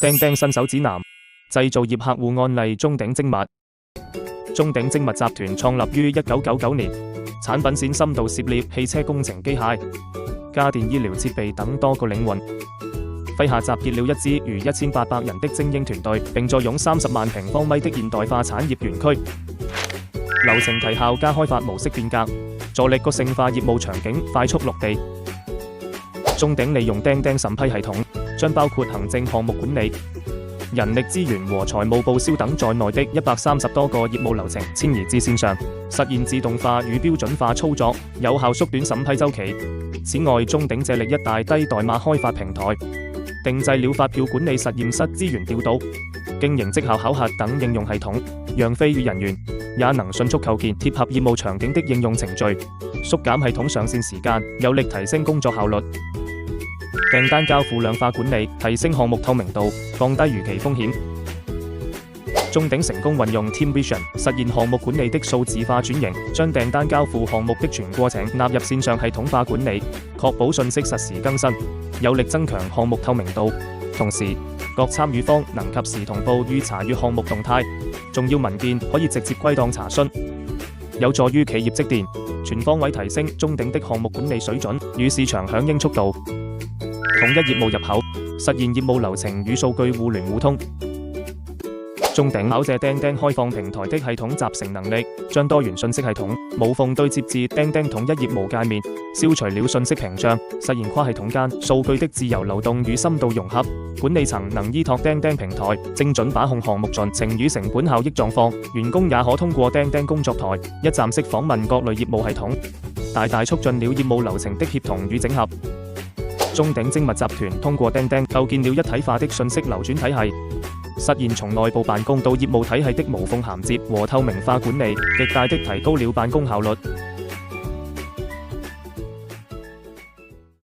釘釘新手指南：製造業客戶案例。中鼎精密。中鼎精密集團創立於1999年，產品線深度涉獵汽車工程機械、家電醫療設備等多個領域，麾下集結了一支逾1800人的精英團隊，並坐擁30萬平方米的現代化產業園區，流程提效加開發模式變革，助力個性化業務場景快速落地。中鼎利用釘釘審批系統，將包括行政項目管理、人力資源和財務報銷等在內的130多個業務流程遷移至線上，實現自動化與標準化操作，有效縮短審批週期。此外，中鼎借力一大低代碼開發平台，定製了發票管理實驗室資源調度、經營績效考核等應用系統，讓非語人員也能迅速構建貼合業務場景的應用程序，縮減系統上線時間，有力提升工作效率。訂單交付量化管理，提升項目透明度，降低逾期風險。中鼎成功運用 Team Vision 實現項目管理的數字化轉型，將訂單交付項目的全過程納入線上系統化管理，確保信息實時更新，有力增強項目透明度。同時，各參與方能及時同步與查閱項目動態，重要文件可以直接歸檔查詢，有助於企業積電，全方位提升中鼎的項目管理水準與市場響應速度。統一業務入口，實現業務流程與數據互聯互通。中鼎巧借釘釘開放平台的系統集成能力，將多元信息系統無縫對接至釘釘統一業務界面，消除了信息屏障，實現跨系統間數據的自由流動與深度融合。管理層能依託釘釘平台，精準把控項目進程與成本效益狀況，員工也可通過釘釘工作台一站式訪問各類業務系統，大大促進了業務流程的協同與整合。中鼎精密集團通過釘釘構建了一體化的信息流轉體系，實現從內部辦公到業務體系的無縫銜接和透明化管理，極大的提高了辦公效率。